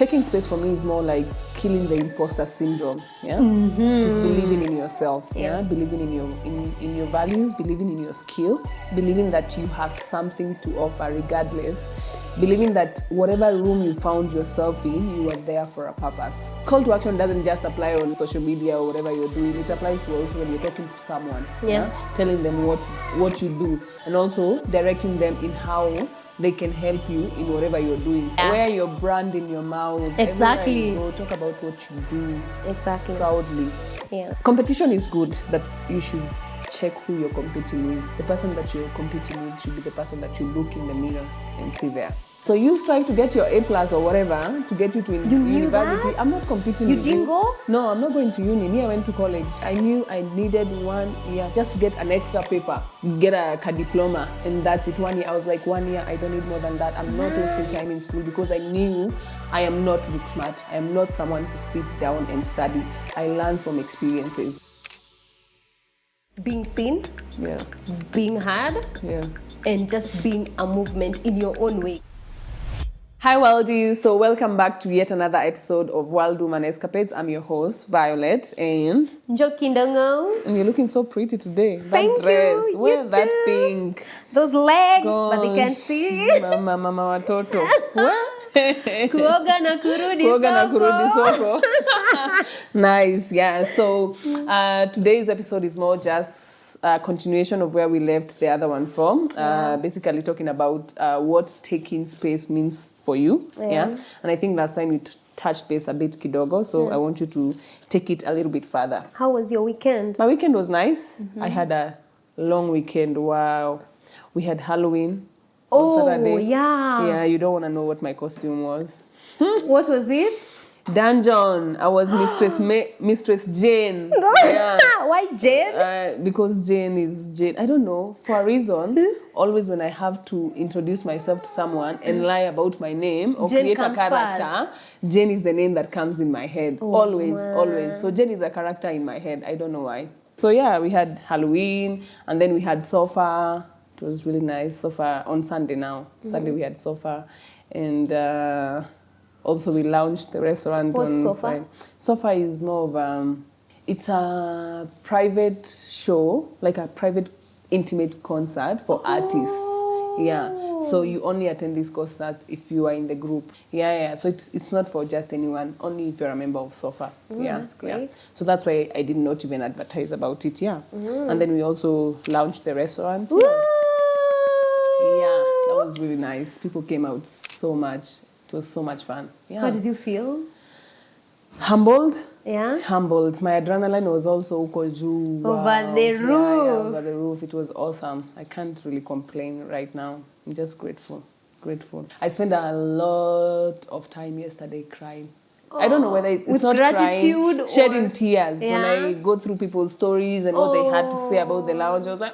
taking space for me is more like killing the imposter syndrome. Yeah, just believing in yourself. Yeah, believing in your values, believing in your skill, believing that you have something to offer regardless, believing that whatever room you found yourself in, you are there for a purpose. Call to action doesn't just apply on social media or whatever you're doing. It applies to also when you're talking to someone. Telling them what you do, and also directing them in how they can help you in whatever you're doing. Wear your brand in your mouth. Exactly. Everywhere you go, talk about what you do. Exactly. Proudly. Yeah. Competition is good, but you should check who you're competing with. The person that you're competing with should be the person that you look in the mirror and see there. So you strive to get your A+ or whatever to get you to university. I'm not competing with you. You didn't go? No, I'm not going to uni. Me, I went to college. I knew I needed 1 year just to get an extra paper, get a diploma, and that's it. 1 year. I was like, 1 year, I don't need more than that. I'm not wasting time in school because I knew I am not book smart. I am not someone to sit down and study. I learn from experiences. Being seen, being heard, and just being a movement in your own way. Hi Wildies, so welcome back to yet another episode of Wild Woman Escapades. I'm your host, Violet, and Njokindongo. And you're looking so pretty today. That Thank dress, you. wear You that too. pink. Those legs, Gosh, but they can't see. Mama watoto. Kuoga na kurudi Kuoga na kurudi soko. soko. Nice, yeah. So today's episode is more just a continuation of where we left the other one from. Basically talking about what taking space means for you. Yeah. And I think last time we touched base a bit kidogo, so I want you to take it a little bit further. How was your weekend? My weekend was nice. I had a long weekend. Wow. We had Halloween on Saturday. Yeah. Yeah, you don't want to know what my costume was. What was it? Dungeon. I was Mistress Jane. Yeah. Why Jane? Because Jane is Jane. I don't know. For a reason, always when I have to introduce myself to someone and lie about my name or Jane create a comes character, Jane is the name that comes in my head. Always. So Jane is a character in my head. I don't know why. So yeah, we had Halloween and then we had Sofa. It was really nice. Sofa on Sunday now. Sunday we had Sofa. And also we launched the restaurant. What's on Sofa? Friday. Sofa is more of it's a private show, like a private intimate concert for artists. Yeah. So you only attend these concerts if you are in the group. Yeah. So it's not for just anyone, only if you're a member of Sofa. That's great. Yeah. So that's why I did not even advertise about it. Yeah. And then we also launched the restaurant. Yeah, that was really nice. People came out so much. It was so much fun. Yeah. How did you feel? Humbled. Yeah. Humbled. My adrenaline was also uko juu. Wow. Over the roof. Yeah, over the roof. It was awesome. I can't really complain right now. I'm just grateful. I spent a lot of time yesterday crying. I don't know whether it's with not gratitude crying, shedding tears. Yeah. When I go through people's stories and what they had to say about the lounge, I was like,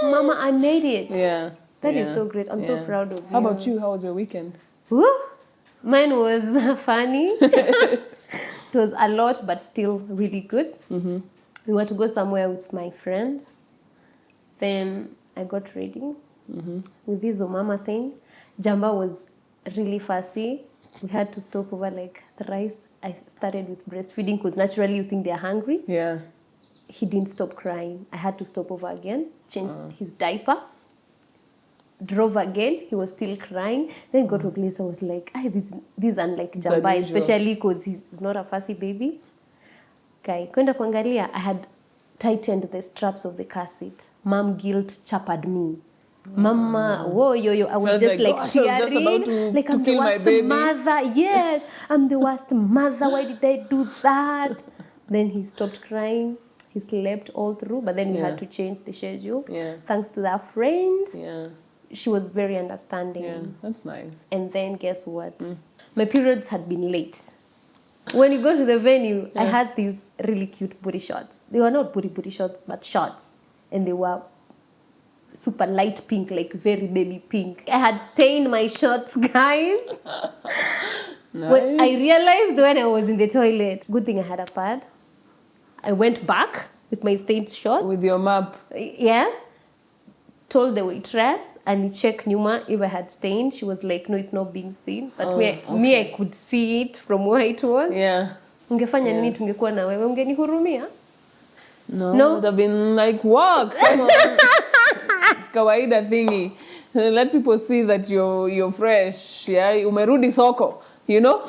Mama, I made it. Yeah. That is so great. I'm so proud of you. How about you? How was your weekend? Woo! Mine was funny. It was a lot, but still really good. We were to go somewhere with my friend. Then I got ready with this Omama thing. Jamba was really fussy. We had to stop over like thrice. I started with breastfeeding because naturally you think they're hungry. Yeah. He didn't stop crying. I had to stop over again, change his diaper. Drove again, he was still crying. Then got to a place I was like, this unlike Jamba, especially because he's not a fussy baby. Okay, kwenda kuangalia, I had tightened the straps of the car seat. Mom guilt chapered me. Mama, whoa, yo, I was just like tearing. Like I'm the worst mother. Yes, I'm the worst mother. Why did I do that? Then he stopped crying. He slept all through, but then we had to change the schedule. Yeah. Thanks to that friend. Yeah. She was very understanding. Yeah, that's nice. And then guess what? My periods had been late. When you go to the venue, I had these really cute booty shorts. They were not booty shorts, but shorts. And they were super light pink, like very baby pink. I had stained my shorts, guys. Nice. When I realized when I was in the toilet. Good thing I had a pad. I went back with my stained shorts. With your map. Yes. told the waitress and check nyuma if I had stain. She was like, no, it's not being seen. But me, I could see it from where it was. Yeah. Ungefanya nini tungekuwa na wewe? Ungenihurumia? No? Would have been like, walk, come on. It's kawaida thingy. Let people see that you're fresh. Yeah, umerudi soko, you know?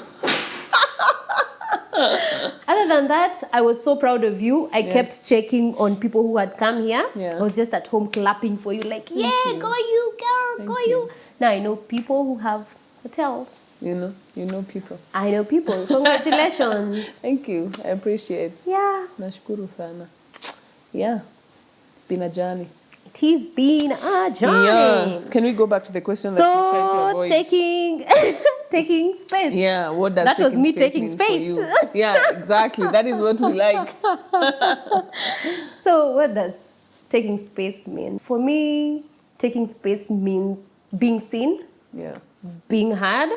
Other than that, I was so proud of you. I kept checking on people who had come here. Yeah. I was just at home clapping for you, like, go you, girl, go you. Now I know people who have hotels. You know people. I know people. Congratulations. Thank you. I appreciate. Yeah. Nashukuru sana. Yeah. It's been a journey. It has been a journey. Yeah. Can we go back to the question that you tried to avoid? Taking space. Yeah, what does that was me taking mean space. For you? Yeah, exactly. That is what we like. So what does taking space mean? For me, taking space means being seen, being heard,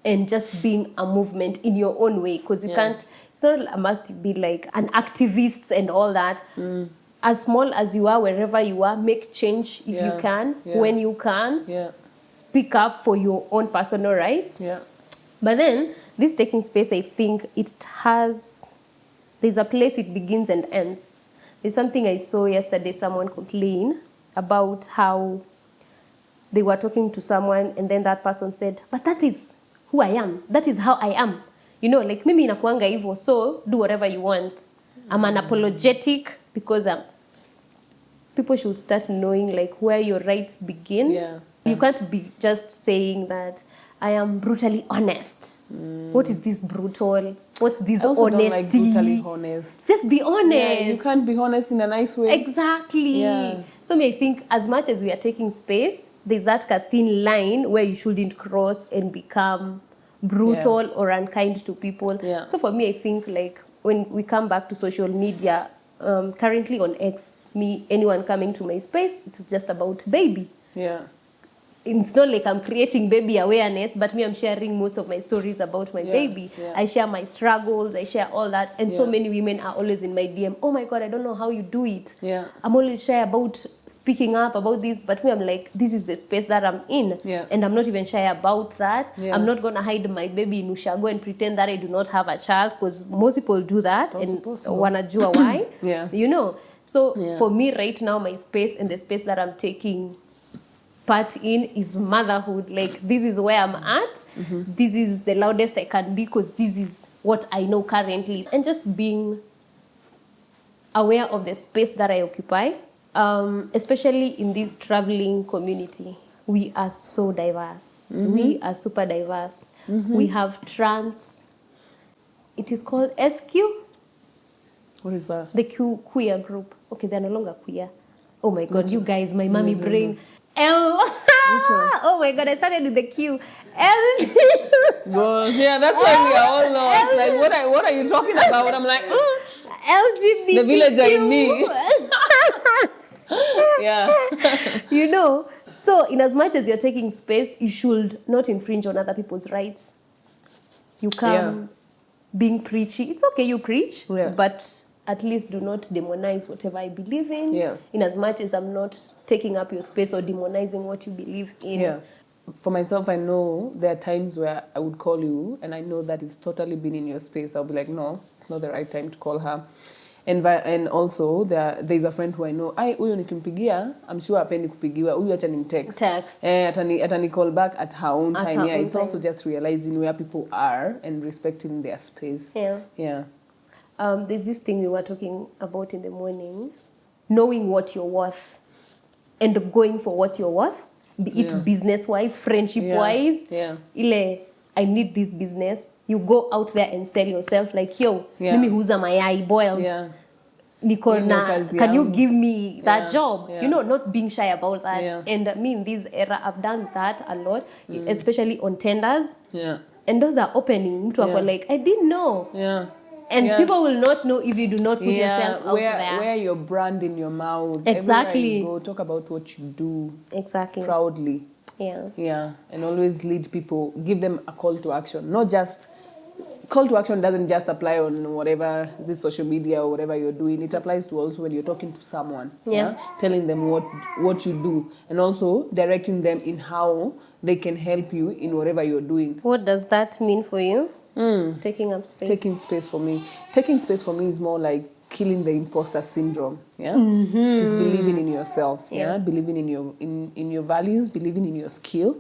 and just being a movement in your own way. Because you can't, it's not a must be like an activist and all that. As small as you are, wherever you are, make change if you can, when you can. Speak up for your own personal rights. But then, this taking space, I think there's a place it begins and ends. There's something I saw yesterday, someone complain about how they were talking to someone and then that person said, but that is who I am. That is how I am. You know, like, mimi nakuanga hivyo, so do whatever you want. I'm unapologetic because people should start knowing, like, where your rights begin. You can't be just saying that I am brutally honest. What is this brutal? What's this I also honesty? don't like brutally honest. Just be honest. Yeah, you can't be honest in a nice way. Exactly. So I think as much as we are taking space, there's that thin line where you shouldn't cross and become brutal or unkind to people. So for me, I think, like, when we come back to social media, currently on X, anyone coming to my space, it's just about baby. It's not like I'm creating baby awareness, but I'm sharing most of my stories about my baby. I share my struggles, I share all that. And so many women are always in my DM, oh my God, I don't know how you do it. I'm always shy about speaking up about this, but I'm like, this is the space that I'm in. And I'm not even shy about that. I'm not going to hide my baby in Ushago and pretend that I do not have a child, because most people do that and wanajua why. You know? So for me right now, my space and the space that I'm taking part in is motherhood. Like, this is where I'm at. This is the loudest I can be because this is what I know currently. And just being aware of the space that I occupy, especially in this traveling community. We are so diverse. We are super diverse. We have it is called SQ. What is that? The queer group. Okay, they're no longer queer. Oh my God, you guys, my mommy brain. Oh my God, I started with the Q. Well, yeah, that's why we are all lost. Like, what are you talking about? I'm like, LGBT. The villager in me. You know, so in as much as you're taking space, you should not infringe on other people's rights. You come being preachy. It's okay, you preach, but at least do not demonize whatever I believe in. In as much as I'm not taking up your space or demonizing what you believe in. For myself, I know there are times where I would call you and I know that it's totally been in your space. I'll be like, no, it's not the right time to call her. And also, there's a friend who I know, huyu nikimpigia, I'm sure hapendi kupigiwa, huyu acha nimtext. Atani call back at her own time. It's also just realizing where people are and respecting their space. There's this thing we were talking about in the morning, knowing what you're worth and going for what you're worth, be it business-wise, friendship-wise. I need this business. You go out there and sell yourself like, yo, mimi huuza mayai boiled. Can you give me that job? You know, not being shy about that. And me in this era, I've done that a lot, especially on tenders. And those are opening. Mtu wako like, I didn't know. And people will not know if you do not put yourself out there. Wear your brand in your mouth. Exactly. Everywhere you go, talk about what you do. Exactly. Proudly. And always lead people, give them a call to action. Not just call to action doesn't just apply on whatever this social media or whatever you're doing. It applies to also when you're talking to someone, telling them what you do, and also directing them in how they can help you in whatever you're doing. What does that mean for you? Taking up space. Taking space for me is more like killing the imposter syndrome. Just believing in yourself. Believing in your values, believing in your skill,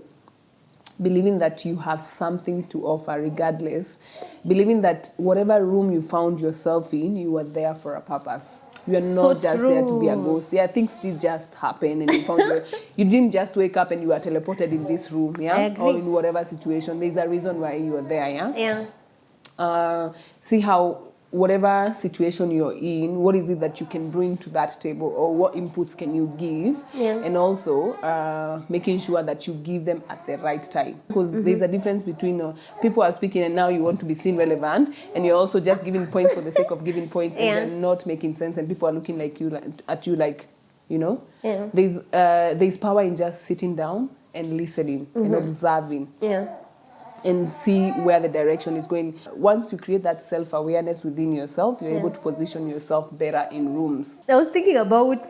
believing that you have something to offer regardless, believing that whatever room you found yourself in, you were there for a purpose. You are not just there to be a ghost. There are things that just happen, and you didn't just wake up and you are teleported in this room, or in whatever situation. There's a reason why you are there, see how whatever situation you're in, what is it that you can bring to that table, or what inputs can you give, and also making sure that you give them at the right time, because there's a difference between people are speaking and now you want to be seen relevant, and you're also just giving points for the sake of giving points, and they're not making sense, and people are looking at you like there's power in just sitting down and listening and observing, and see where the direction is going. Once you create that self-awareness within yourself, you're able to position yourself better in rooms. I was thinking about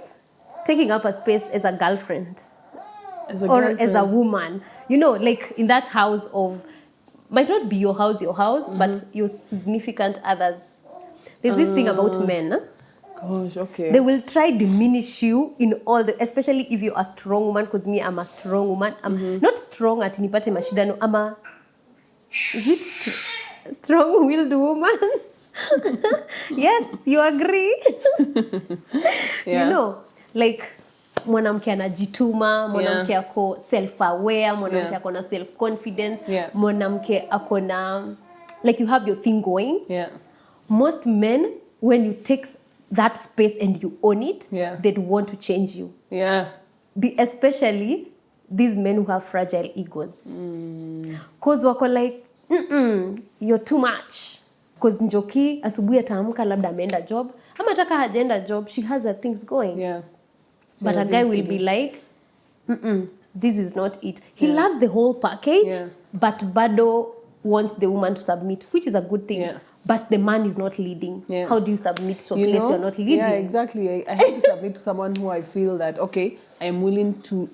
taking up a space as a girlfriend. As a woman. You know, like in that house of, might not be your house, but your significant others. There's this thing about men. Gosh, okay. They will try diminish you in all the, especially if you're a strong woman, because me, I'm a strong woman. I'm not strong at nipate mashidano, I'm a, is it strong-willed woman? Yes, you agree? You know, like mwanamke anajituma, mwanamke ako self-aware, mwanamke ako na self-confidence, mwanamke ako na, like you have your thing going. Most men, when you take that space and you own it, they'd want to change you. Especially these men who have fragile egos. Cause wako like, you're too much. Cause Njoki, asubuhi ataamka labda ameenda job, ama ataka hajaenda job, she has her things going. But a guy will be like, this is not it. He loves the whole package, but bado wants the woman to submit, which is a good thing. But the man is not leading. How do you submit to a place you're not leading? Yeah, exactly. I have to submit to someone who I feel that, okay, I am willing to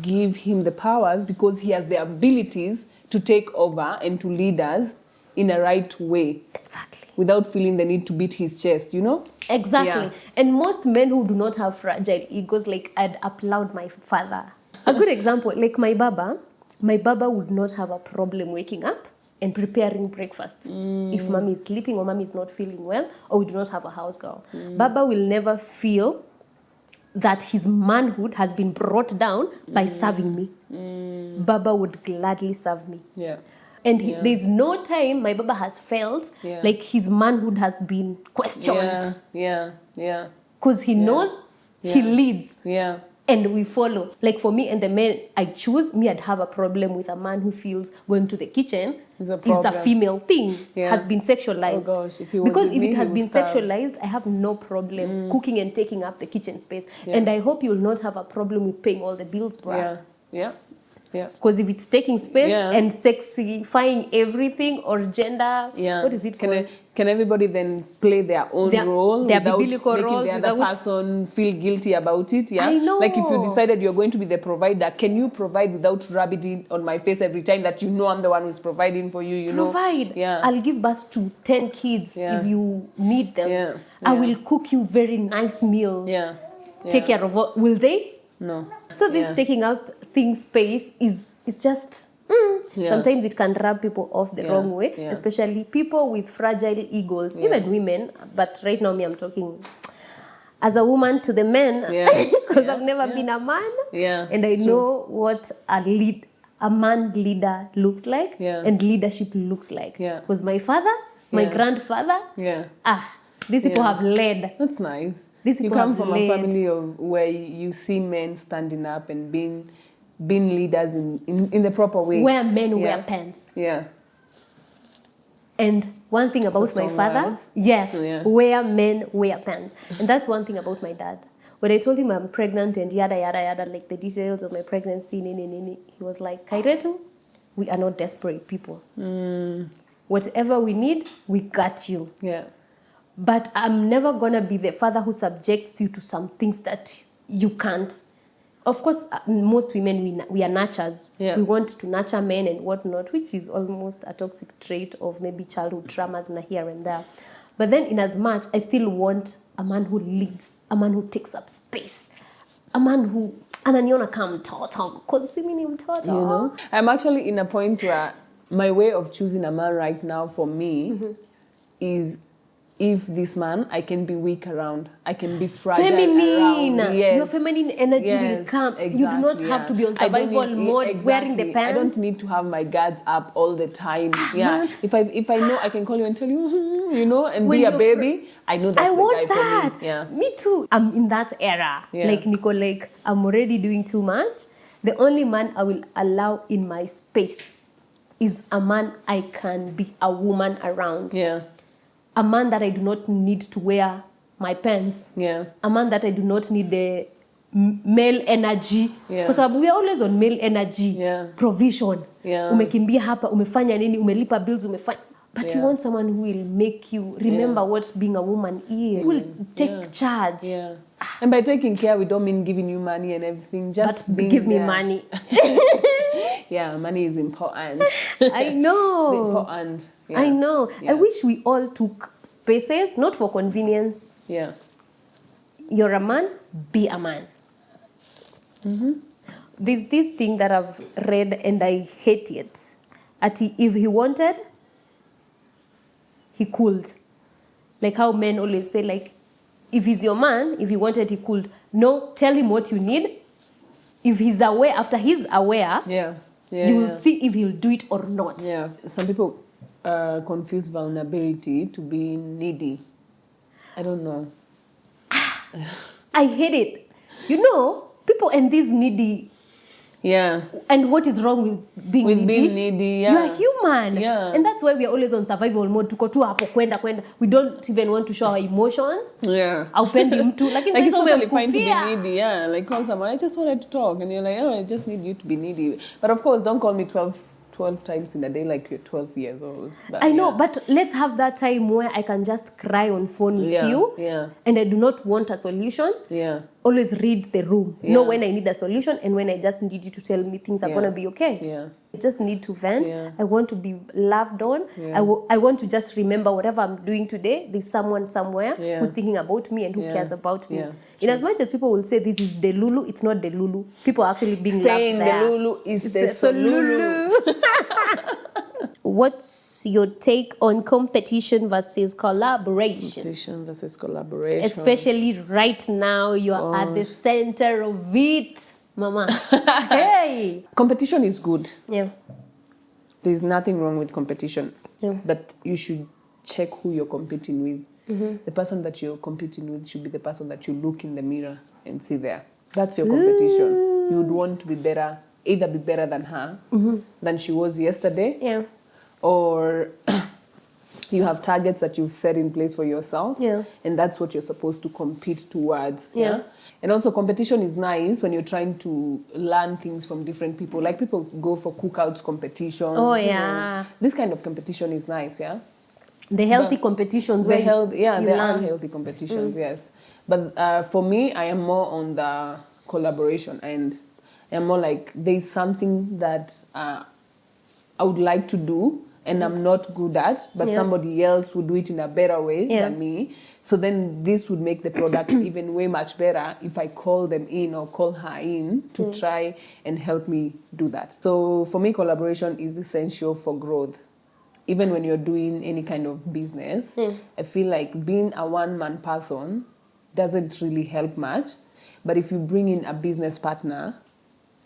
give him the powers because he has the abilities to take over and to lead us in a right way. Exactly. Without feeling the need to beat his chest, Exactly. And most men who do not have fragile egos, like I'd applaud my father. A good example, like my baba would not have a problem waking up and preparing breakfast if mommy is sleeping or mommy is not feeling well, or we do not have a house girl. Baba will never feel that his manhood has been brought down by serving me. Baba would gladly serve me. And there's no time my baba has felt like his manhood has been questioned. Because he knows he leads. And we follow. Like for me and the men I choose, I'd have a problem with a man who feels going to the kitchen is a female thing, has been sexualized. Oh gosh, because if it has been sexualized, I have no problem cooking and taking up the kitchen space. And I hope you'll not have a problem with paying all the bills, bro. Because if it's taking space and sexifying everything or gender, what is it called? Can everybody then play their own role without making the other person feel guilty about it? I know. Like if you decided you're going to be the provider, can you provide without rubbing it on my face every time that I'm the one who's providing for you? Provide. I'll give birth to 10 kids if you need them. I will cook you very nice meals. Take care of what. Will they? No. So this taking up space it's just sometimes it can rub people off the wrong way, especially people with fragile egos, even women. But right now I'm talking as a woman to the men, because I've never been a man, and I know what a man leader looks like and leadership looks like. Because my father, my grandfather, these people have led. That's nice. You come from a family of where you see men standing up and being leaders in the proper way. Where men wear pants. And one thing about my father, where men wear pants. And that's one thing about my dad. When I told him I'm pregnant and yada, yada, yada, like the details of my pregnancy, he was like, Kairetu, we are not desperate people. Whatever we need, we got you. Yeah. But I'm never gonna be the father who subjects you to some things that you can't. Of course, most women, we are nurturers. Yeah. We want to nurture men and whatnot, which is almost a toxic trait of maybe childhood traumas and here and there. But then in as much, I still want a man who leads, a man who takes up space, a man who ananiona kama mtoto, because mimi ni mtoto. You know, I'm actually in a point where my way of choosing a man right now for me is, if this man, I can be weak around, I can be fragile Feminine. around. Yes. Your feminine energy Yes, will come. exactly, You do not have to be on survival mode, wearing the pants. I don't need to have my guards up all the time. Yeah. If I know I can call you and tell you, you know, and When be a you're baby, I know that's I the want guy that. for me. Yeah. Me too. I'm in that era. Yeah. Like Nico, like I'm already doing too much. The only man I will allow in my space is a man I can be a woman around. Yeah. A man that I do not need to wear my pants. Yeah. A man that I do not need the male energy. Yeah. Kwa sababu we are always on male energy. Yeah. Provision. Yeah. Umekimbia hapa, umefanya nini, umelipa bills, umefanya. But you Yeah. want someone who will make you remember what being a woman is. Who will take charge. Yeah. And by taking care, we don't mean giving you money and everything. Just But being give me there. money. Yeah, money is important. I know. It's important. Yeah. I know. Yeah. I wish we all took spaces, not for convenience. Yeah. You're a man, be a man. There's this thing that I've read and I hate it. If he wanted, he could. Like how men always say, like, if he's your man, if he wanted, he could. No, tell him what you need. If he's aware, after he's aware, Yeah. Yeah. you will yeah. see if he'll do it or not. Yeah. Some people confuse vulnerability to being needy. I don't know. I hate it. You know, people and these needy. Yeah. And what is wrong with being With needy? being needy, yeah. You are human. Yeah. And that's why we are always on survival mode. Tuko tu hapo kwenda. We don't even want to show our emotions. Yeah. Aupendi mtu. Like it's totally fine to be needy, yeah. Like call someone, I just wanted to talk. And you're like, oh, I just need you to be needy. But of course, don't call me 12 times in a day like you're 12 years old. But, I know, yeah. but let's have that time where I can just cry on phone with Yeah, you. yeah. And I do not want a solution. Yeah. Always read the room. Yeah. Know when I need a solution and when I just need you to tell me things are Yeah. going to be okay. Yeah. I just need to vent. Yeah. I want to be loved on. Yeah. I want to just remember whatever I'm doing today, there's someone somewhere Yeah. who's thinking about me and who Yeah. cares about me. Yeah. In as much as people will say this is the Lulu, it's not the Lulu. People are actually being Stay in loved there. the Lulu is It's the Solulu. What's your take on competition versus collaboration? Competition versus collaboration. Especially right now, you are at the center of it, Mama. Hey! Competition is good. Yeah. There's nothing wrong with competition. Yeah. But you should check who you're competing with. The person that you're competing with should be the person that you look in the mirror and see there. That's your competition. You would want to be better, either be better than her, than she was yesterday, Yeah. or you have targets that you've set in place for yourself, Yeah. and that's what you're supposed to compete towards. Yeah. And also competition is nice when you're trying to learn things from different people. Like people go for cookouts competitions. Oh, you know. yeah. This kind of competition is nice, yeah? The healthy competitions where There are learn. healthy competitions, yes. But for me, I am more on the collaboration, and I'm more like there's something that I would like to do and I'm not good at, but Yeah. somebody else would do it in a better way Yeah. than me. So then this would make the product even way much better if I call them in or call her in to try and help me do that. So for me, collaboration is essential for growth. Even when you're doing any kind of business, I feel like being a one-man person doesn't really help much. But if you bring in a business partner,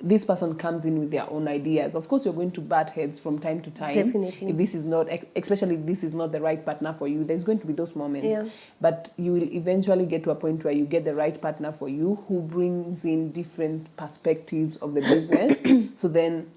this person comes in with their own ideas. Of course, you're going to butt heads from time to time. Definitely. If this is not, especially if this is not the right partner for you, there's going to be those moments. Yeah. But you will eventually get to a point where you get the right partner for you who brings in different perspectives of the business. So then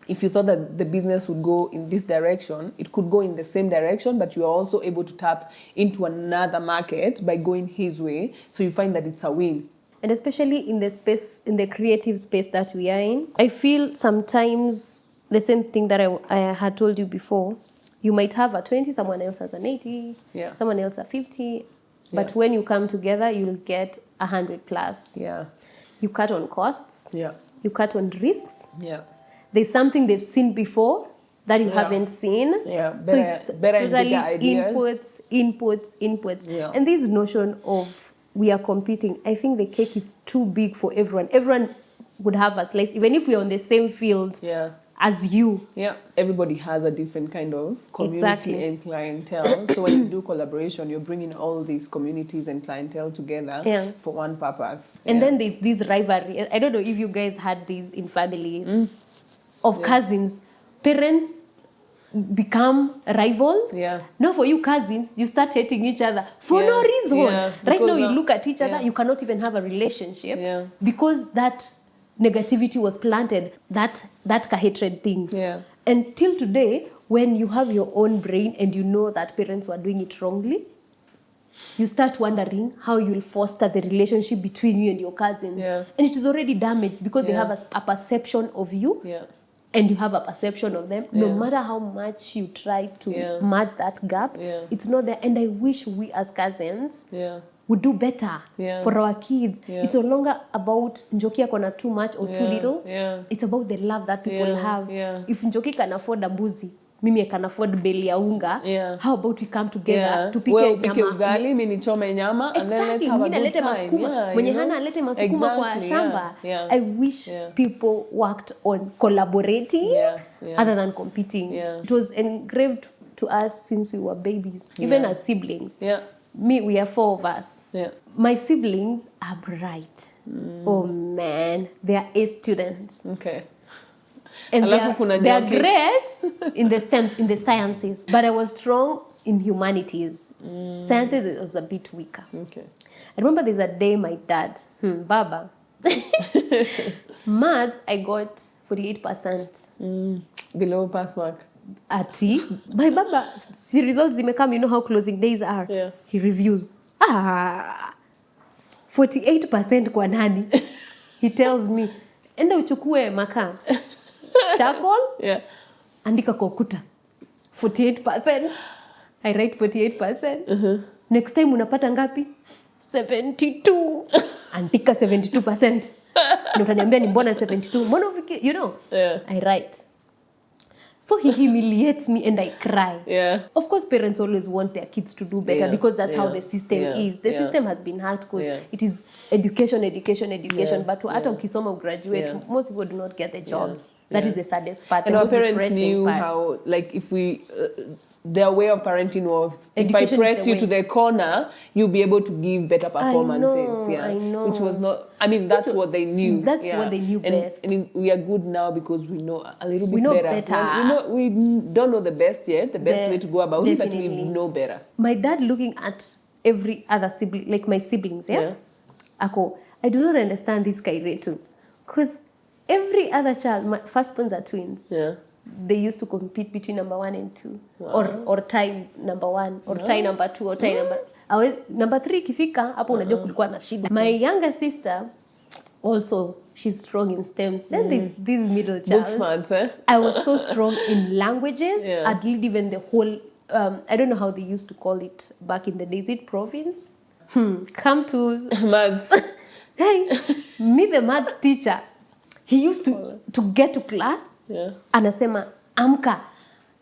if you thought that the business would go in this direction, it could go in the same direction, but you are also able to tap into another market by going his way. So you find that it's a win. And especially in the space, in the creative space that we are in, I feel sometimes the same thing that I had told you before. You might have a 20, someone else has an 80, Yeah. someone else a 50. But Yeah. when you come together, you'll get 100 plus. Yeah. You cut on costs. Yeah. You cut on risks. Yeah. There's something they've seen before that you haven't seen. Yeah. So it's better and totally bigger ideas. inputs. Yeah. And this notion of we are competing, I think the cake is too big for everyone. Everyone would have a slice, even if we're on the same field Yeah. as you. Yeah, everybody has a different kind of community Exactly. and clientele. So when you do collaboration, you're bringing all these communities and clientele together Yeah. for one purpose. And Yeah. then there's this rivalry. I don't know if you guys had these in families of cousins. Parents become rivals. Yeah. Now for you cousins, you start hating each other for Yeah. no reason. Yeah, Right now because you of- look at each other, yeah. you cannot even have a relationship Yeah. because that negativity was planted, that hatred thing. Yeah. Until today, when you have your own brain and you know that parents were doing it wrongly, you start wondering how you'll foster the relationship between you and your cousins. Yeah. And it is already damaged because they Yeah. have a perception of you Yeah. and you have a perception of them. No Yeah. matter how much you try to Yeah. merge that gap, Yeah. it's not there. And I wish we as cousins Yeah. would do better Yeah. for our kids. Yeah. It's no longer about Njoki akona too much or too Yeah. little. Yeah. It's about the love that people Yeah. have. Yeah. If Njoki can afford a mbuzi, mimi can afford beli ya unga, Yeah. how about we come together Yeah. tupike Wewe upike nyama? ugali, mimi nichome nyama, and then let's Exactly. have a Mwingine good alete time. masukuma, Yeah, mwenye you know? hana alete masukuma kwa Exactly, shamba. yeah, yeah. I wish Yeah. people worked on collaborating Yeah, yeah. other than competing. Yeah. It was engraved to us since we were babies, even Yeah. as siblings. Yeah. We are 4 of us. Yeah. My siblings are bright. Oh man, they are A students. Okay. And Alafu kuna they are Njoki. great in the STEMs, in the sciences. But I was strong in humanities. Sciences it was a bit weaker. Okay. I remember there's a day my dad, Baba, maths, I got 48%. Below pass mark. Ati, my Baba, see results zimekam, you know how closing days are. Yeah. He reviews. 48% kwa nani? He tells me, enda uchukue makaa. Charcoal, Yeah. andika kwa ukuta. 48%. I write 48%. Next time unapata ngapi? 72. Andika 72%. Ndio utaniambia ni mbona 72. Mbona ufiki, you know? Yeah. I write. So he humiliates me and I cry. Yeah. Of course, parents always want their kids to do better Yeah, because that's how yeah, the system yeah, is. The yeah. system has been hacked because Yeah. it is education. Yeah, But hata ukisoma graduate, Yeah. most people do not get the jobs. That Yeah. is the saddest part. And the our most parents depressing knew part. how, like, if we, their way of parenting was, if I Education is press the you way. to the corner, you'll be able to give better performances. I know. Which was not, I mean, that's what they knew. That's yeah. what they knew and, best. And we are good now because we know a little bit We know better. better. We don't know the best yet, the best way to go about it, but we Definitely. know better. My dad looking at every other sibling, like my siblings, yes? Ako, I do not understand this Kairetu. Because every other child, my firstborns are twins. Yeah. They used to compete between number 1 and 2. Or tie number 1, or tie number 2, or tie number 3 ikifika, hapo unajua kulikuwa na shida. My younger sister, also, she's strong in STEMs. Then there's this middle Book child. smart, eh? I was so strong in languages. Yeah. I'd lead even the whole, I don't know how they used to call it back in the days. Is it province? Come to, Maths. hey, me the maths teacher. He used to get to class. Yeah. Anasema, amka.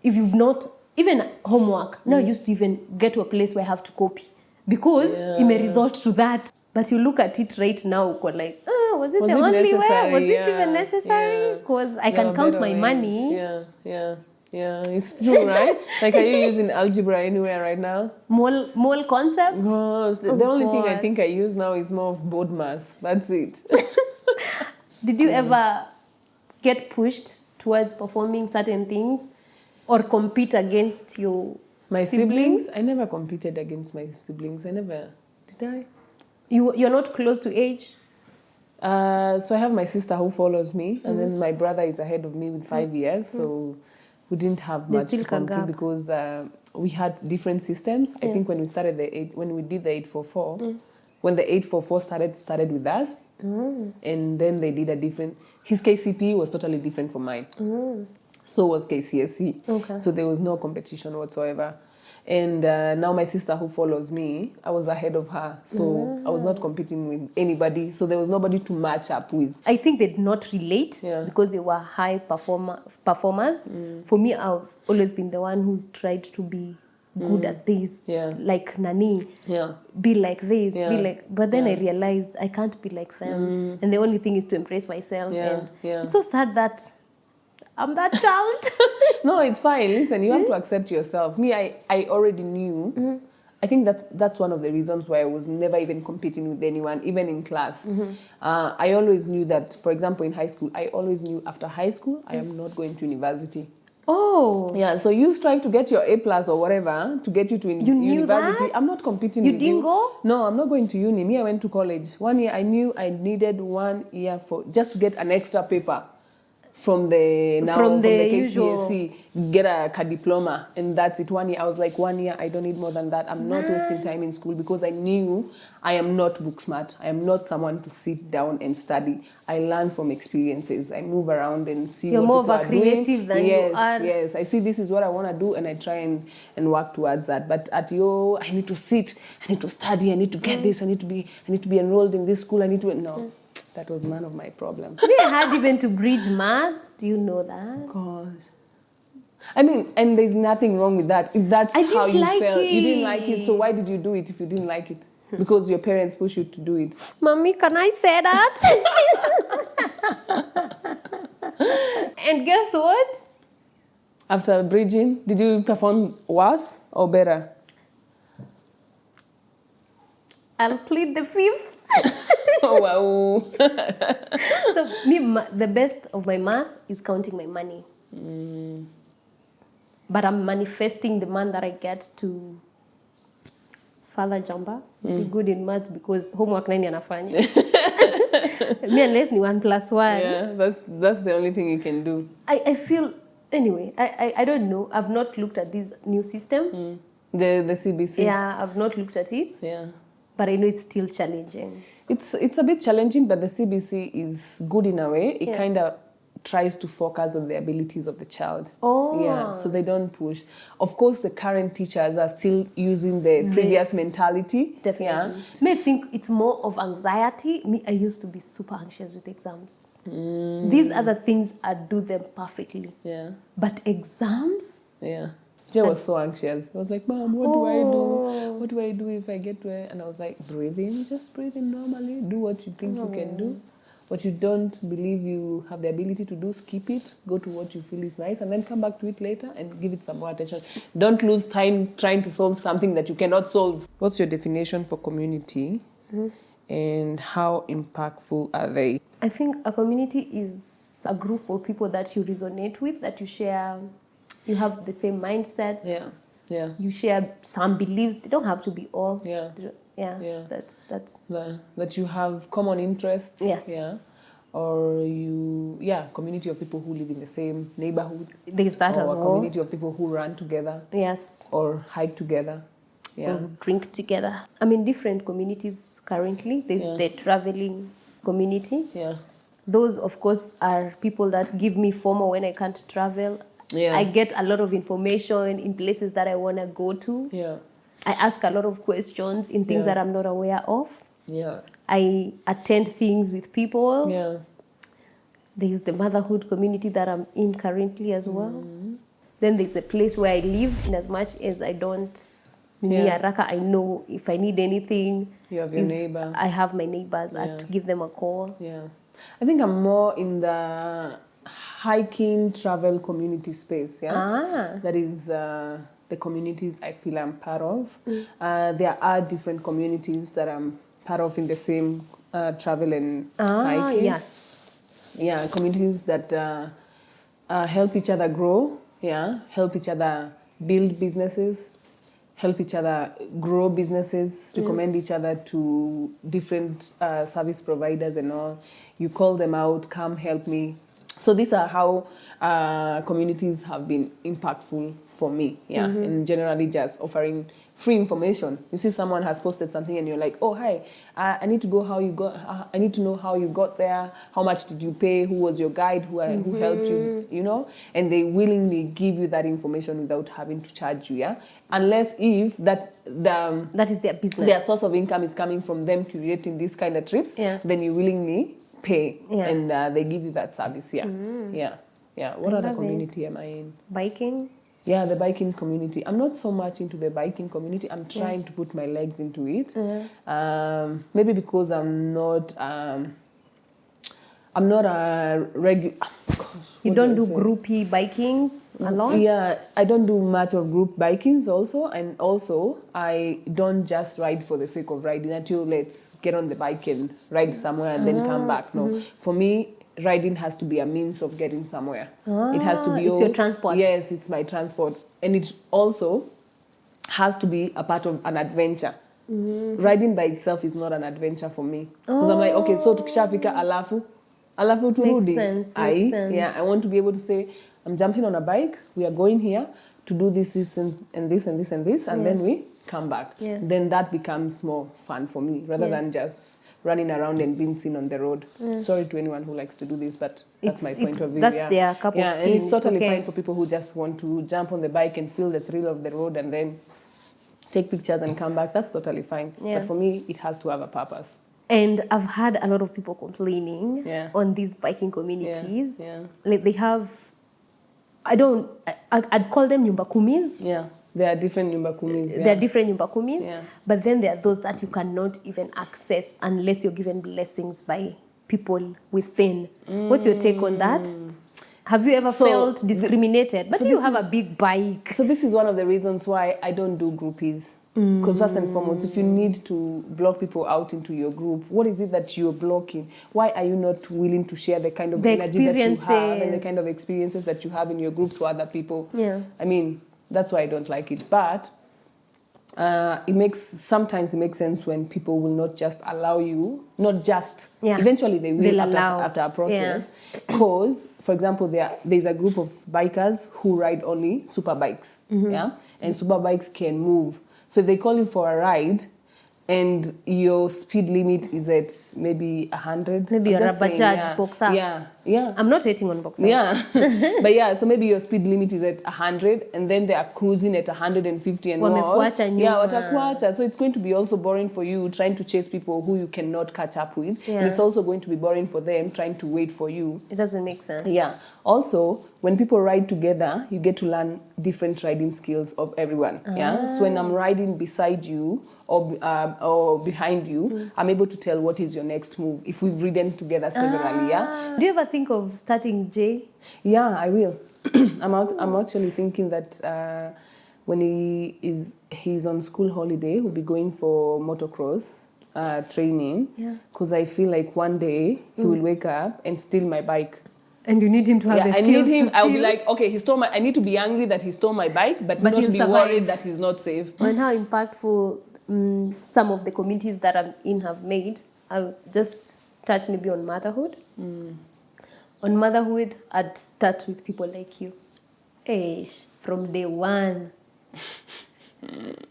If you've not, even homework, now I used to even get to a place where I have to copy. Because it may result to that. But you look at it right now, uko like, was it the only way? Was it even necessary? Because I can count my money. Yeah, it's true, right? Like, are you using algebra anywhere right now? Mole concept? No, the only thing I think I use now is more of board mass. That's it. Did you ever get pushed towards performing certain things or compete against your My siblings? I never competed against my siblings. I never. Did I? You're not close to age? So I have my sister who follows me, and then my brother is ahead of me with 5 years. So we didn't have much to compete because we had different systems. I think when we started when we did the 844, when the 844 started with us, and then they did a different. His KCP was totally different from mine. So was KCSE. Okay. So there was no competition whatsoever. And now my sister who follows me, I was ahead of her. So I was not competing with anybody. So there was nobody to match up with. I think they did not relate Yeah. because they were high performers. For me, I've always been the one who's tried to be good at this. Yeah. Like Nani. Yeah. Be like this, Yeah. be like, but then I realized I can't be like them. And the only thing is to embrace myself. Yeah, And yeah. it's so sad that I'm that child. No, it's fine. Listen, you have to accept yourself. Me, I already knew. I think that's one of the reasons why I was never even competing with anyone, even in class. I always knew that, for example, in high school, I always knew after high school, I am not going to university. Oh. Yeah, so you strive to get your A+ or whatever to get you to You knew university. that? I'm not competing You with didn't you. go? No, I'm not going to uni. Me, I went to college. 1 year, I knew I needed 1 year for just to get an extra paper from the usual. KCSE, get a diploma, and that's it. 1 year, I was like, 1 year, I don't need more than that. I'm not wasting time in school because I knew I am not book smart. I am not someone to sit down and study. I learn from experiences. I move around and see You're what more people of a are doing. creative than you Yes, are. yes. I see this is what I want to do, and I try and work towards that. But at I need to sit, I need to study, I need to get this, I need to be enrolled in this school. No. That was none of my problem. Me, I had even to bridge maths. Do you know that? Gosh. I mean, and there's nothing wrong with that. If that's I didn't how you like felt, you didn't like it. So it. why did you do it if you didn't like it? Because your parents push you to do it. Mommy, can I say that? And guess what? After bridging, did you perform worse or better? I'll plead the fifth. Oh, wow. So the best of my math is counting my money. But I'm manifesting the man that I get to Father Jamba. Be good in math because homework nani anafanya. Me unless ni 1 + 1. Yeah, that's the only thing you can do. I feel, anyway, I don't know. I've not looked at this new system. The CBC. Yeah, I've not looked at it. Yeah. But I know it's still challenging. It's a bit challenging, but the CBC is good in a way. It kind of tries to focus on the abilities of the child. Oh. Yeah, so they don't push. Of course, the current teachers are still using the previous mentality. Definitely. Me, I think it's more of anxiety. Me, I used to be super anxious with exams. These other things, I do them perfectly. Yeah. But exams? Yeah. Jay was so anxious. He was like, Mom, what do I do? What do I do if I get to it? And I was like, breathe in, just breathe in normally. Do what you think you can do. What you don't believe you have the ability to do, skip it. Go to what you feel is nice and then come back to it later and give it some more attention. Don't lose time trying to solve something that you cannot solve. What's your definition for community and how impactful are they? I think a community is a group of people that you resonate with, that you share, you have the same mindset. Yeah, yeah. You share some beliefs. They don't have to be all. Yeah. Yeah. That's That you have common interests. Yes. Yeah. Or community of people who live in the same neighborhood. there's that Or as a well. community of people who run together. Yes. Or hike together. Yeah. Or drink together. I'm in different communities currently. There's the traveling community. Yeah. Those, of course, are people that give me FOMO when I can't travel. Yeah. I get a lot of information in places that I want to go to. Yeah. I ask a lot of questions in things that I'm not aware of. Yeah. I attend things with people. Yeah. There's the motherhood community that I'm in currently as well. Then there's a place where I live, in as much as I don't Yeah. Raka, I know if I need anything. You have your neighbor. I have my neighbors. I have to give them a call. Yeah. I think I'm more in the hiking travel community space. Yeah. That is the communities I feel I'm part of. There are different communities that I'm part of in the same travel and hiking. Yes. Yeah, communities that help each other grow. Yeah, help each other build businesses. Help each other grow businesses, recommend each other to different service providers and all. You call them out, come help me. So these are how communities have been impactful for me, and generally just offering free information. You see someone has posted something and you're like, oh, hi, I need to go how you got, I need to know how you got there, how much did you pay, who was your guide, who helped you, you know, and they willingly give you that information without having to charge you, unless if that is their business. Their source of income is coming from them curating these kind of trips, then you willingly pay, and they give you that service. What other community am I in? Biking. Yeah, the biking community. I'm not so much into the biking community. I'm trying to put my legs into it. Maybe because I'm not a regular. You don't do groupie bikings a lot? Yeah, I don't do much of group bikings also. And also, I don't just ride for the sake of riding until let's get on the bike and ride somewhere and then come back. No, for me, riding has to be a means of getting somewhere. It has to be... It's your transport. Yes, it's my transport. And it also has to be a part of an adventure. Riding by itself is not an adventure for me. Because I'm like, okay, so tukishafika alafu turudi. Makes sense. Yeah, I want to be able to say, I'm jumping on a bike, we are going here to do this and this and this and this, and then we come back. Then that becomes more fun for me, rather than just running around and being seen on the road. Sorry to anyone who likes to do this, but that's my point of view. That's their cup of tea. And it's totally fine for people who just want to jump on the bike and feel the thrill of the road and then take pictures and come back. That's totally fine. But for me, it has to have a purpose. And I've had a lot of people complaining on these biking communities. Like they have, I'd call them nyumba kumis. There are different nyumba kumis. There are different nyumba kumis. But then there are those that you cannot even access unless you're given blessings by people within. What's your take on that? Have you ever felt discriminated? But you have a big bike. So this is one of the reasons why I don't do groupies. Because first and foremost, if you need to block people out into your group, what is it that you're blocking? Why are you not willing to share the kind of energy that you have and the kind of experiences that you have in your group to other people? I mean, that's why I don't like it. But sometimes it makes sense when people will not just allow you, eventually they will after a process. Because, for example, there's a group of bikers who ride only super bikes, and super bikes can move. So if they call you for a ride and your speed limit is at maybe 100. Maybe you're a Bajaj Boxer. Yeah. I'm not hating on Boxer. Yeah. But so maybe your speed limit is at 100 and then they are cruising at 150 and more. Watakuacha. So it's going to be also boring for you trying to chase people who you cannot catch up with. And it's also going to be boring for them trying to wait for you. It doesn't make sense. Also, when people ride together, you get to learn different riding skills of everyone. So when I'm riding beside you or behind you, I'm able to tell what is your next move if we've ridden together severally. Do you ever think of starting J? Yeah, I will. I'm actually thinking that when he's on school holiday, he'll be going for motocross training. Because I feel like one day he will wake up and steal my bike. And you need him to have the skills. I need him. I'll be like, okay, he stole my. I need to be angry that he stole my bike, but not be worried that he's not safe. And how impactful some of the communities that I'm in have made. I'll just touch maybe on motherhood. On motherhood, I'd start with people like you. From day one,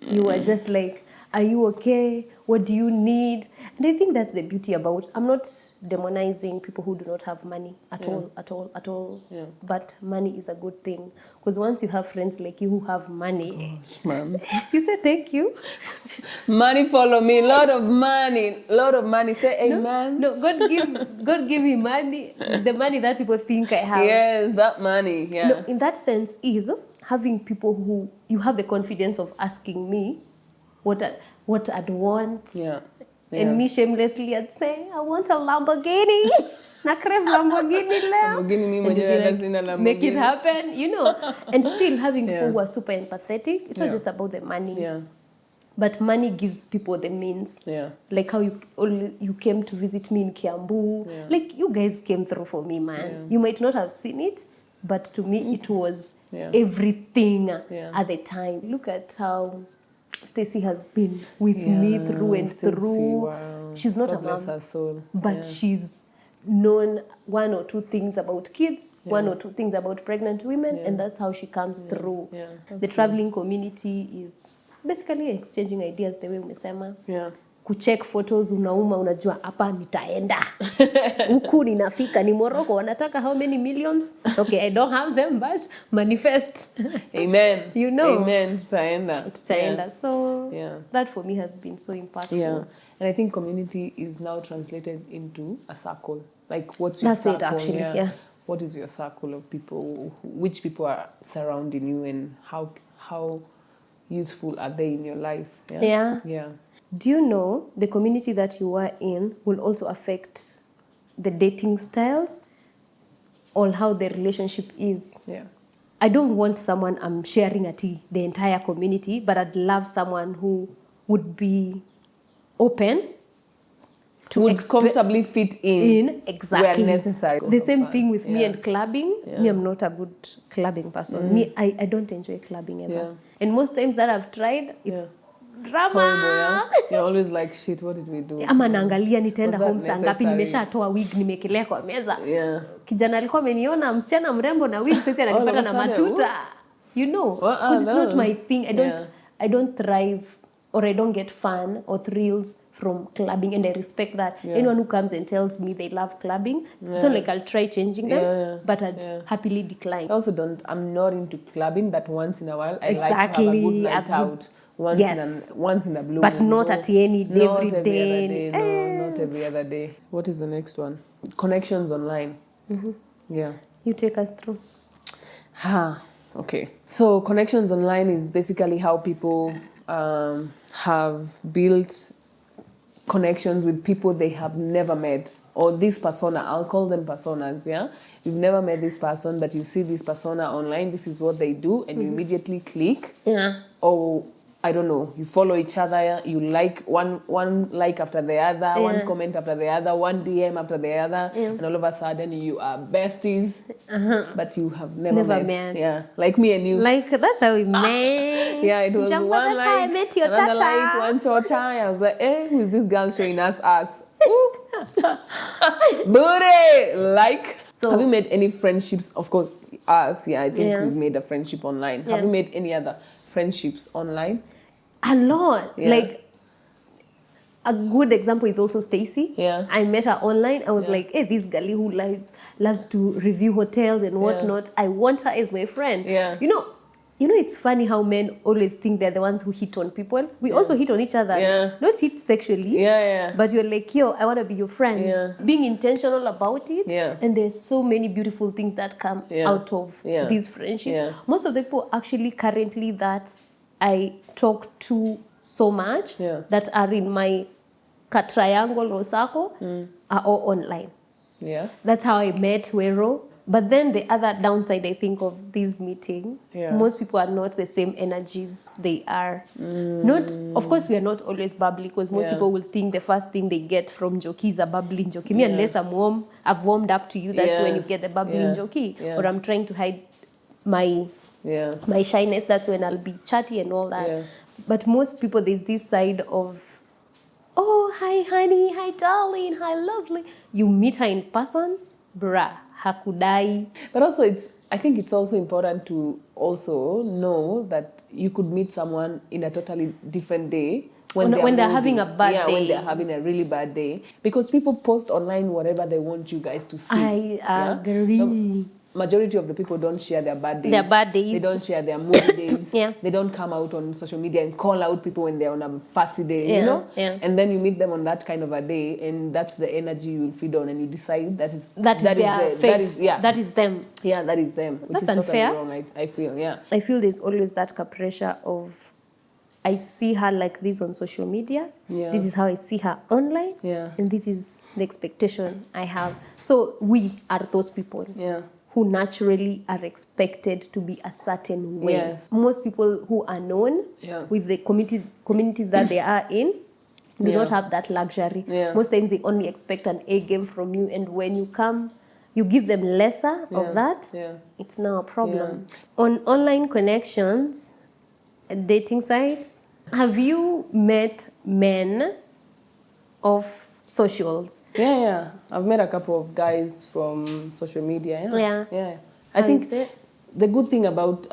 you were just like, are you okay? What do you need? And I think that's the beauty about, I'm not demonizing people who do not have money at all. But money is a good thing. Because once you have friends like you who have money, you say thank you. Money follow me, lot of money. Say amen. No, God give me money, the money that people think I have. Yes, that money, No, in that sense is having people who, you have the confidence of asking me what I'd want. And me shamelessly, I'd say, I want a Lamborghini. Na crave Lamborghini leo. Make it happen, And still having people who are super empathetic. It's not just about the money. But money gives people the means. Like how you came to visit me in Kiambu. Like you guys came through for me, man. You might not have seen it, but to me it was everything at the time. Look at how Stacy has been with me through and through. She's not a mom, but she's known one or two things about kids, one or two things about pregnant women, and that's how she comes through. Yeah, The traveling community is basically exchanging ideas the way umesema. Yeah. Kucheck photos, unauma, unajua hapa nitaenda. Huku ninafika ni Morocco, wanataka how many millions? Okay, I don't have them, but manifest. Amen. You know. Amen. Tutaenda. Yeah. So Yeah. that for me has been so impactful. Yeah. And I think community is now translated into a circle. Like, what's your That's circle? it, actually. Yeah. What is your circle of people? Which people are surrounding you, and how useful are they in your life? Yeah. Yeah. Do you know the community that you are in will also affect the dating styles or how the relationship is? Yeah. I don't want someone I'm sharing the entire community, but I'd love someone who would be open to would comfortably fit in exactly where necessary. The same thing with me and clubbing. Yeah. Me, I'm not a good clubbing person. Me, I don't enjoy clubbing ever. Yeah. And most times that I've tried, it's drama. Horrible, yeah? You're always like, shit, what did we do? Ama naangalia nitaenda Was that home saa ngapi, necessary? nimeshatoa wig nimekelea kwa meza. Yeah. Kijana alikuwa ameniona msichana mrembo na wig, sasa ananipata na matuta. You know, What are because it's not those? my thing. I don't thrive or I don't get fun or thrills from clubbing, and I respect that. Anyone who comes and tells me they love clubbing, it's not like I'll try changing them, but I'd happily decline. I also I'm not into clubbing, but once in a while I Exactly. like to have a good night out. Once in a blue But moon. not at any day, Not every every day. other day. No, not every other day. What is the next one? Connections online. Yeah. You take us through. Okay. So connections online is basically how people have built connections with people they have never met, or this persona. I'll call them personas. Yeah, you've never met this person, but you see this persona online. This is what they do, and you immediately click. Yeah. Or I don't know, you follow each other, you like one like after the other, one comment after the other, one DM after the other, and all of a sudden you are besties, but you have never met. Yeah, like me and you. Like, that's how we met. Yeah, it was Jambo, one that's how I like, met your another tata. like, one chocha. I was like, who is this girl showing us ass? Ooh. Booty! Like, So- have you made any friendships? Of course, us, I think we've made a friendship online. Have you made any other friendships online? A lot. Yeah. Like, a good example is also Stacy. Yeah. I met her online. I was like, hey, this girl who loves to review hotels and whatnot. I want her as my friend. Yeah. You know, it's funny how men always think they're the ones who hit on people. We also hit on each other. Yeah. Not hit sexually. Yeah. But you're like, yo, I want to be your friend. Yeah. Being intentional about it. Yeah. And there's so many beautiful things that come out of these friendships. Yeah. Most of the people actually currently that I talk to so much that are in my triangle or circle are all online. Yeah. That's how I met Wero. But then the other downside, I think, of this meeting, most people are not the same energies they are. Not, of course, we are not always bubbly, because most people will think the first thing they get from Joki is a bubbling Joki. Me, unless I'm warm, I've warmed up to you, that's when you get the bubbling Joki. Or I'm trying to hide my shyness, that's when I'll be chatty and all that. But most people, there's this side of, oh, hi honey, hi darling, hi lovely. You meet her in person, bruh, hakudai. But also I think it's also important to also know that you could meet someone in a totally different day when they're having a bad day. when they're having a really bad day. Because people post online whatever they want you guys to see. I agree. Majority of the people don't share their bad days. They don't share their moody days. They don't come out on social media and call out people when they're on a fussy day, you know? And then you meet them on that kind of a day, and that's the energy you'll feed on, and you decide that is them. Yeah, that is them. Which That's is unfair. totally wrong, I feel, I feel there's always that pressure of, I see her like this on social media. This is how I see her online. And this is the expectation I have. So we are those people. Who naturally are expected to be a certain way. Most people who are known with the communities that they are in do not have that luxury. Most times they only expect an A game from you, and when you come, you give them lesser of that, it's now a problem. On online connections, dating sites, have you met men of socials. Yeah. I've met a couple of guys from social media. Yeah. I How think is it? the good thing about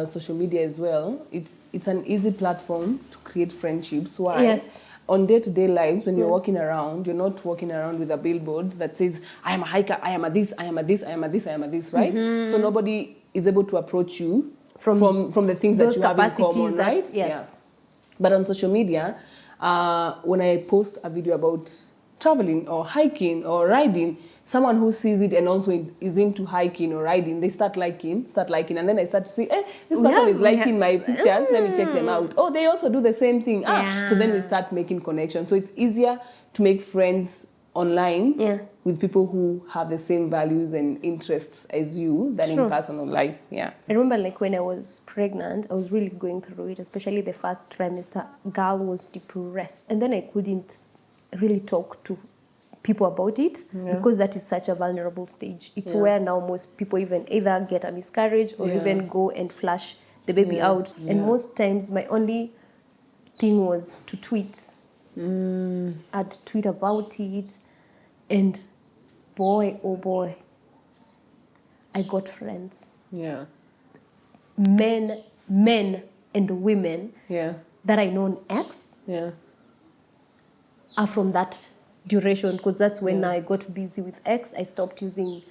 social media as well, it's an easy platform to create friendships. Why? Yes. On day-to-day lives, when you're walking around, you're not walking around with a billboard that says, I am a hiker, I am a this, I am a this, I am a this, I am a this, right? So nobody is able to approach you from the things that those you have in capacities common, that- right? yes. Yeah. But on social media, when I post a video about traveling or hiking or riding, someone who sees it and also is into hiking or riding, they start liking, and then I start to see, this person is liking my pictures, let me check them out. Oh, they also do the same thing. So then we start making connections. So it's easier to make friends online with people who have the same values and interests as you than in personal life. Yeah. I remember like when I was pregnant, I was really going through it, especially the first trimester. Girl was depressed. And then I couldn't really talk to people about it because that is such a vulnerable stage. It's where now most people even either get a miscarriage or even go and flush the baby out. And most times my only thing was to tweet. I'd tweet about it, and boy, oh boy, I got friends. Yeah. Men and women that I know on X are from that duration, because that's when I got busy with X. I stopped using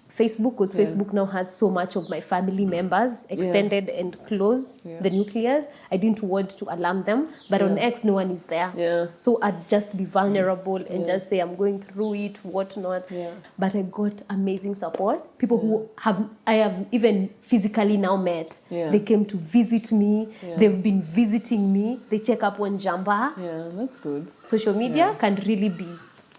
Facebook because Facebook now has so much of my family members, extended and close, the nucleus. I didn't want to alarm them, but on X, no one is there. So I'd just be vulnerable and just say, I'm going through it, whatnot. But I got amazing support. People who I have even physically now met. They came to visit me. They've been visiting me. They check up on Jamba. Yeah, that's good. Social media can really be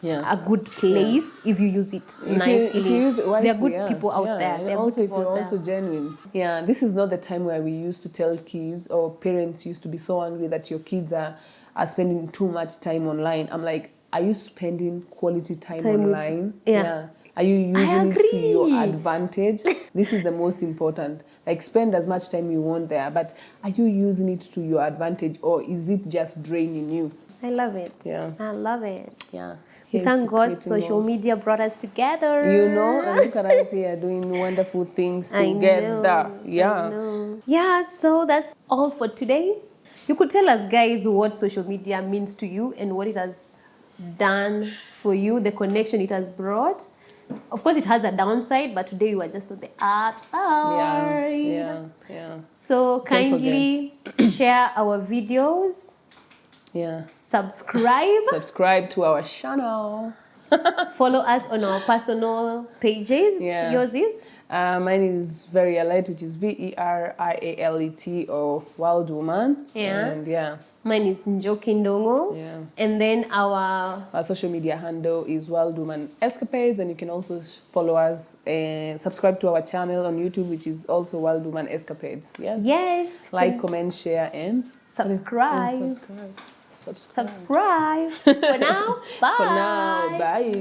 a good place if you use it nicely. If you use it wisely, there are good people out there. And There are also, good if people you're out also there. genuine. Yeah, this is not the time where we used to tell kids, or parents used to be so angry that your kids are spending too much time online. I'm like, are you spending quality time online? Are you using it to your advantage? This is the most important. Like, spend as much time you want there, but are you using it to your advantage, or is it just draining you? I love it. Yeah. I love it. Yeah. We thank God social media brought us together. You know, and look at us here doing wonderful things together. I know. Yeah, so that's all for today. You could tell us, guys, what social media means to you and what it has done for you, the connection it has brought. Of course, it has a downside, but today we are just on the upside. Yeah. So kindly share our videos. Yeah. Subscribe to our channel. Follow us on our personal pages. Yours is? Mine is Verialet, which is Verialet, or Wild Woman. And Mine is Njokindongo. And then our social media handle is Wild Woman Escapades, and you can also follow us and subscribe to our channel on YouTube, which is also Wild Woman Escapades. Yes. Like, comment, share, and subscribe. Subscribe. For now, bye. For now, bye.